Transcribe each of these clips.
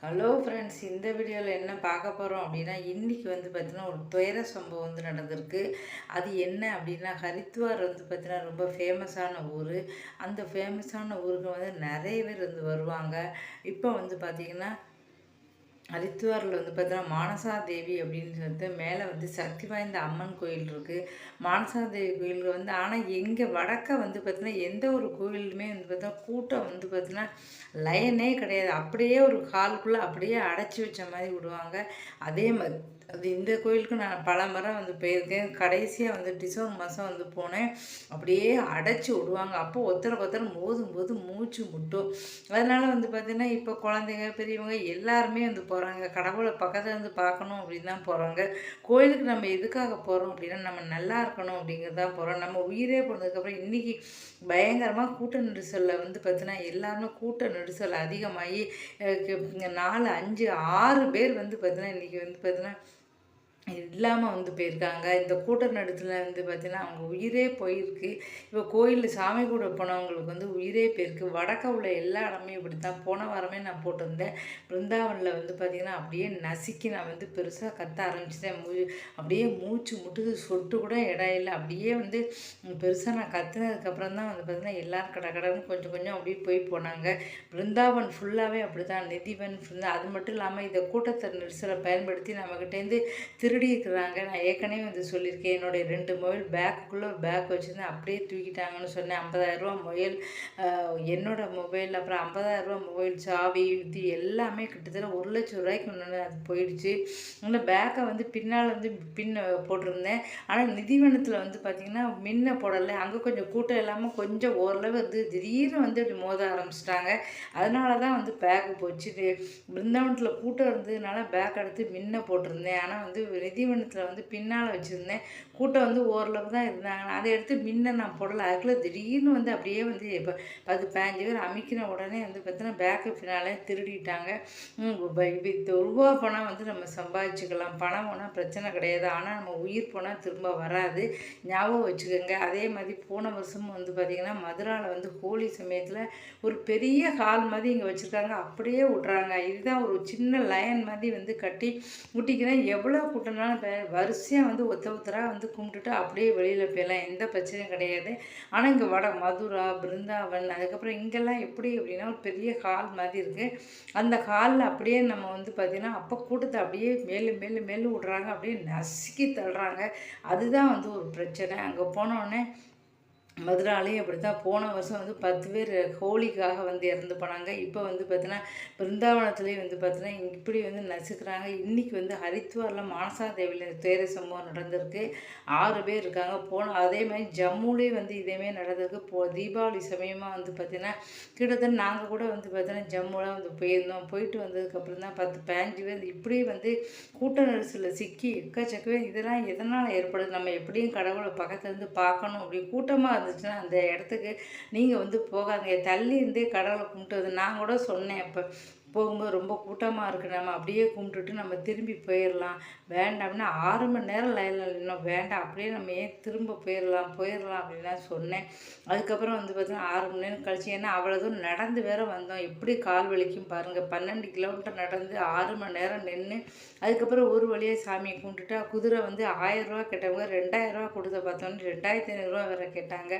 Hello friends, இந்த வீடியோவில் என்ன பார்க்க போகிறோம் அப்படின்னா, இன்றைக்கி வந்து பார்த்திங்கன்னா ஒரு துயர சம்பவம் வந்து நடந்திருக்கு. அது என்ன அப்படின்னா, ஹரித்வார் வந்து பார்த்திங்கன்னா ரொம்ப ஃபேமஸான ஊர். அந்த ஃபேமஸான ஊருக்கு வந்து நிறைய பேர் வந்து வருவாங்க. இப்போ வந்து பார்த்திங்கன்னா ஹரித்வாரில் வந்து பார்த்தீங்கன்னா மானசா தேவி அப்படின்னு சொல்லிட்டு மேலே வந்து சக்தி வாய்ந்த அம்மன் கோயில் இருக்குது. மானசா தேவி கோயில் வந்து ஆனால் எங்கே வடக்க வந்து பார்த்தீங்கன்னா எந்த ஒரு கோயிலுமே வந்து பார்த்தீங்கன்னா கூட்டம் வந்து பார்த்தீங்கன்னா லைனே கிடையாது. அப்படியே ஒரு ஹாலுக்குள்ளே அப்படியே அடைச்சி வச்ச மாதிரி விடுவாங்க. அதே மாதிரி அது இந்த கோயிலுக்கு நான் பல முறை வந்து போயிருக்கேன். கடைசியாக வந்து டிசம்பர் மாதம் வந்து போனேன். அப்படியே அடைச்சி விடுவாங்க. அப்போ ஒருத்தருக்கு ஒருத்தர் மோதும்போது மூச்சு முட்டும். அதனால் வந்து பார்த்திங்கன்னா இப்போ குழந்தைங்க பெரியவங்க எல்லாருமே வந்து போகிறாங்க. கடவுளை பக்கத்தில் இருந்து பார்க்கணும் அப்படின்னு தான் போகிறாங்க. கோயிலுக்கு நம்ம எதுக்காக போகிறோம் அப்படின்னா, நம்ம நல்லா இருக்கணும் அப்படிங்கிறது தான் போகிறோம். நம்ம உயிரே போனதுக்கப்புறம் இன்றைக்கி பயங்கரமாக கூட்ட நெரிசலில் வந்து பார்த்தீங்கன்னா எல்லாருமே கூட்ட நெரிசல் அதிகமாகி 4, 5, 6 பேர் வந்து பார்த்தீங்கன்னா இன்றைக்கி வந்து பார்த்தீங்கன்னா இல்லாமல் வந்து போயிருக்காங்க. இந்த கூட்ட நடுத்துல வந்து பார்த்திங்கன்னா அவங்க உயிரே போயிருக்கு. இப்போ கோயிலில் சாமி கூட போனவங்களுக்கு வந்து உயிரே போயிருக்கு. வடக்க உள்ள எல்லா இடமே இப்படி தான். போன வாரமே நான் போட்டிருந்தேன். பிருந்தாவனில் வந்து பார்த்திங்கன்னா அப்படியே நசுக்கி நான் வந்து பெருசாக கத்த ஆரம்பிச்சிட்டேன். அப்படியே மூச்சு முட்டுது, சொட்டு கூட இடம் இல்லை. அப்படியே வந்து பெருசாக நான் கத்துனதுக்கப்புறம் தான் வந்து பார்த்திங்கன்னா எல்லோரும் கடன்னு கொஞ்சம் கொஞ்சம் அப்படியே போனாங்க. பிருந்தாவன் ஃபுல்லாகவே அப்படி தான். நிதிவன் அது மட்டும் இல்லாமல் இந்த கூட்டத்தை நெரிசலை பயன்படுத்தி நம்மக்கிட்டேருந்து திருடி இருக்கிறாங்க. நான் ஏற்கனவே வந்து சொல்லியிருக்கேன். என்னுடைய 2 மொபைல் பேக்குள்ளே ஒரு பேக் வச்சுருந்தேன். அப்படியே தூக்கிட்டாங்கன்னு சொன்னேன். 50,000 மொபைல், என்னோடய மொபைல், அப்புறம் 50,000 மொபைல் சாவி இது எல்லாமே கிட்டத்தட்ட 1,00,000 ஒன்று அது போயிடுச்சு. அந்த பேக்கை வந்து பின்னால் வந்து போட்டிருந்தேன். ஆனால் நிதிவனத்தில் வந்து பார்த்திங்கன்னா மின்ன போடலை. அங்கே கொஞ்சம் கூட்டம் இல்லாமல் கொஞ்சம் ஓரளவு வந்து திடீர்னு வந்து அப்படி மோத ஆரம்பிச்சிட்டாங்க. அதனால தான் வந்து பேக்கு போச்சு. பிருந்தாவனத்தில் கூட்டம் இருந்ததுனால பேக் எடுத்து மின்ன போட்டிருந்தேன். ஆனால் வந்து நிதிவனத்தில் வந்து பின்னால் வச்சுருந்தேன். கூட்டம் வந்து ஓரளவு தான் இருந்தாங்க. அதை எடுத்து முன்ன நான் போடலை. அதுக்குள்ளே திடீர்னு வந்து அப்படியே வந்து இப்போ 10, 15 பேர் அமைக்கின உடனே வந்து பார்த்தீங்கன்னா பேக்கு பின்னாலே திருடிட்டாங்க. இப்போ ரூபா பணம் வந்து நம்ம சம்பாதிச்சுக்கலாம். பணம் போனால் பிரச்சனை கிடையாது. ஆனால் நம்ம உயிர் போனால் திரும்ப வராது. ஞாபகம் வச்சுக்கோங்க. அதே மாதிரி போன வருஷமும் வந்து பார்த்திங்கன்னா மதுராவில் வந்து ஹோலி சமயத்தில் ஒரு பெரிய ஹால் மாதிரி இங்கே வச்சுருக்காங்க. அப்படியே விட்றாங்க. இதுதான் ஒரு சின்ன லைன் மாதிரி வந்து கட்டி ஊட்டிக்கிறேன். எவ்வளோ கூட்டம்னாலும் வரிசையாக வந்து ஒருத்தராக வந்து கும்பிட்டுட்டு அப்படியே வெளியில் போயிடலாம். எந்த பிரச்சனையும் கிடையாது. ஆனால் இங்கே மதுரா, பிருந்தாவன், அதுக்கப்புறம் இங்கெல்லாம் எப்படி அப்படின்னா ஒரு பெரிய ஹால் மாதிரி இருக்குது. அந்த ஹாலில் அப்படியே நம்ம வந்து பார்த்திங்கன்னா அப்போ கூட்டத்தை அப்படியே மேலும் விட்றாங்க. அப்படியே நசுக்கி தள்ளுறாங்க. அதுதான் வந்து ஒரு பிரச்சனை. அங்கே போனோடனே மதுராலேயும் அப்படி தான். போன வருஷம் வந்து 10 பேர் ஹோலிக்காக வந்து இறந்து போனாங்க. இப்போ வந்து பார்த்தீங்கன்னா பிருந்தாவனத்துலேயும் வந்து பார்த்தீங்கன்னா இப்படி வந்து நசுக்கிறாங்க. இன்றைக்கி வந்து ஹரித்வாரில் மானசா தேவியில் துயர சம்பவம் நடந்திருக்கு. 6 பேர் இருக்காங்க. அதே மாதிரி ஜம்முலேயும் வந்து இதேமாரி நடந்திருக்கு. தீபாவளி சமயமாக வந்து பார்த்திங்கன்னா கிட்டத்தட்ட நாங்கள் கூட வந்து பார்த்தீங்கன்னா ஜம்முலாம் வந்து போயிருந்தோம். போயிட்டு வந்ததுக்கப்புறம் தான் 10, 15 பேர் இப்படி வந்து கூட்ட நெரிசலில் சிக்கி எக்கச்சக்கவே. இதெல்லாம் எதனால் ஏற்படுது? நம்ம எப்படியும் கடவுளை பக்கத்துலேருந்து பார்க்கணும். அப்படி கூட்டமாக இருந்துச்சுன்னா அந்த இடத்துக்கு நீங்கள் வந்து போகாதீங்க. தள்ளி இருந்தே கடவுளை கும்பிட்டு நான் கூட சொன்னேன். அப்போ போகும்போது ரொம்ப கூட்டமாக இருக்குது, நம்ம அப்படியே கும்பிட்டுட்டு நம்ம திரும்பி போயிடலாம். வேண்டாம்னா 6 மணி நேரம் லைனில் நின்னோம். வேண்டாம், அப்படியே நம்ம ஏன் திரும்ப போயிடலாம் அப்படின்லாம் சொன்னேன். அதுக்கப்புறம் வந்து பார்த்தீங்கன்னா 6 மணி நேரம் கழிச்சு, ஏன்னா அவ்வளோ தூரம் நடந்து வேற வந்தோம். எப்படி கால் வலிக்கும் பாருங்கள். 12 கிலோமீட்டர் நடந்து 6 மணி நேரம் நின்று அதுக்கப்புறம் ஒரு வழியாக சாமியை கும்பிட்டுட்டா குதிரை வந்து 1000 ரூபா கேட்டவங்க 2000 ரூபா கொடுத்த பார்த்தோன்னே 2500 வேறு கேட்டாங்க.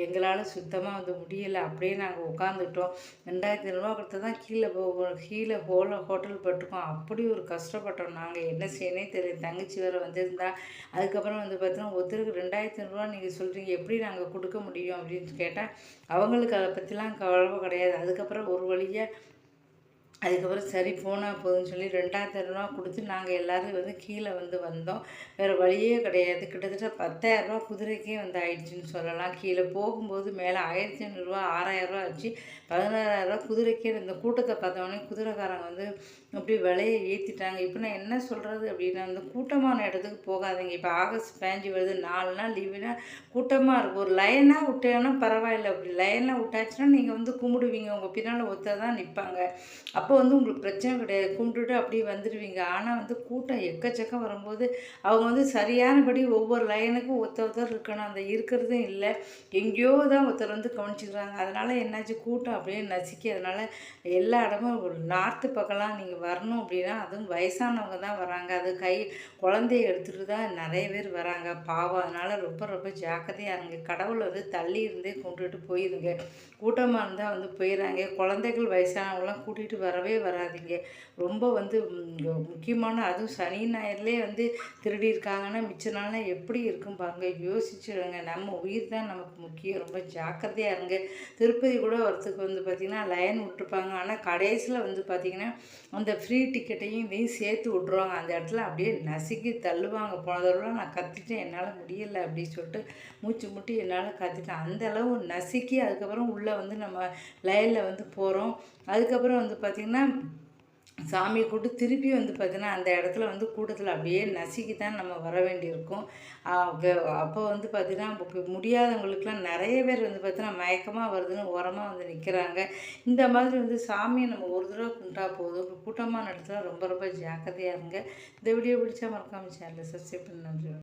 எங்களால் சுத்தமாக வந்து முடியலை. அப்படியே நாங்கள் உட்காந்துட்டோம். 2500 கொடுத்து தான் கீழே ஹோட்டல் போட்டிருக்கோம். அப்படி ஒரு கஷ்டப்பட்டோம். நாங்கள் என்ன செய்யணே தெரியல. தங்கச்சி வேறு வந்திருந்தா. அதுக்கப்புறம் வந்து பார்த்தீங்கன்னா ஒருத்தருக்கு 2500 நீங்கள் சொல்கிறீங்க, எப்படி நாங்கள் கொடுக்க முடியும் அப்படின்னு கேட்டால் அவங்களுக்கு அதை பற்றிலாம் கவலை கிடையாது. அதுக்கப்புறம் ஒரு வழியாக அதுக்கப்புறம் சரி போனால் போதும்னு சொல்லி 2500 கொடுத்து நாங்கள் எல்லோரும் வந்து கீழே வந்து வந்தோம். வேறு வழியே கிடையாது. கிட்டத்தட்ட 10,000 குதிரைக்கே வந்து ஆயிடுச்சுன்னு சொல்லலாம். கீழே போகும்போது மேலே 1500 6000 ஆச்சு. 16,000 குதிரைக்கே. இந்த கூட்டத்தை பார்த்தோன்னே குதிரைக்காரங்க வந்து அப்படி விலையை ஏற்றிட்டாங்க. இப்போ நான் என்ன சொல்கிறது அப்படின்னா, அந்த கூட்டமான இடத்துக்கு போகாதீங்க. இப்போ ஆகஸ்ட் 15 வருது, 4 நாள் லீவுனா கூட்டமாக இருக்கும். ஒரு லைனாக விட்டேன்னா பரவாயில்ல. அப்படி லைனாக விட்டாச்சுன்னா நீங்கள் வந்து கும்பிடுவீங்க. உங்கள் பின்னால் ஒருத்தர் தான் நிற்பாங்க. அப்போ வந்து உங்களுக்கு பிரச்சனை கிடையாது. கும்பிட்டுட்டு அப்படியே வந்துடுவீங்க. ஆனால் வந்து கூட்டம் எக்கச்சக்கம் வரும்போது அவங்க வந்து சரியானபடி ஒவ்வொரு லைனுக்கும் ஒருத்தர் இருக்கணும். அந்த இருக்கிறதும் இல்லை. எங்கேயோ தான் ஒருத்தர் வந்து கவனிச்சுக்கிறாங்க. அதனால் என்னாச்சு கூட்டம் அப்படியே நசுக்கி அதனால் எல்லா இடமும் ஒரு நார்த்து பக்கம்லாம் நீங்கள் வரணும் அப்படின்னா அதுவும் வயசானவங்க தான் வராங்க. அது குழந்தைய எடுத்துகிட்டு தான் நிறைய பேர் வராங்க பாவம். அதனால் ரொம்ப ரொம்ப ஜாக்கிரதையாக இருங்க. கடவுளை வந்து தள்ளி இருந்தே கொண்டுட்டு போயிருங்க. கூட்டமாக இருந்தால் வந்து போயிடறாங்க. குழந்தைகள் வயசானவங்களாம் கூட்டிகிட்டு வரவே வராதிங்க. ரொம்ப வந்து முக்கியமான அதுவும் சனி ஞாயிறுலேயே வந்து திருடியிருக்காங்கன்னா மிச்ச நாள்லாம் எப்படி இருக்கும் பாருங்க. யோசிச்சுடுங்க. நம்ம உயிர் தான் நமக்கு முக்கியம். ரொம்ப ஜாக்கிரதையாக இருங்க. திருப்பதி கூட வரத்துக்கு வந்து பார்த்திங்கன்னா லைன் விட்டுருப்பாங்க. ஆனால் கடைசியில் வந்து பார்த்திங்கன்னா அந்த ஃப்ரீ டிக்கெட்டையும் இதையும் சேர்த்து விட்ருவாங்க. அந்த இடத்துல அப்படியே நசுக்கி தள்ளுவாங்க. போன தடவை நான் கத்திட்டேன், என்னால் முடியலை அப்படின்னு சொல்லிட்டு மூச்சு முட்டி என்னால் கத்திட்டேன். அந்த அளவு நசுக்கி அதுக்கப்புறம் உள்ளே வந்து நம்ம லைனில் வந்து போகிறோம். அதுக்கப்புறம் வந்து பார்த்திங்கன்னா சாமியை கூப்பிட்டு திருப்பி வந்து பார்த்திங்கன்னா அந்த இடத்துல வந்து கூட்டத்தில் அப்படியே நசுக்கி தான் நம்ம வர வேண்டியிருக்கும். அப்போ வந்து பார்த்திங்கன்னா முடியாதவங்களுக்குலாம் நிறைய பேர் வந்து பார்த்திங்கன்னா மயக்கமாக வருதுன்னு ஓரமாக வந்து நிற்கிறாங்க. இந்த மாதிரி வந்து சாமியை நம்ம ஒரு தடவை கும்பிட்டா போதும். கூட்டமான இடத்துல ரொம்ப ரொம்ப ஜாக்கிரதையாக இருங்க. இந்த வீடியோ பிடிச்சா மறக்காமல் சேனலை சப்ஸ்கிரைப் பண்ணி நன்றி.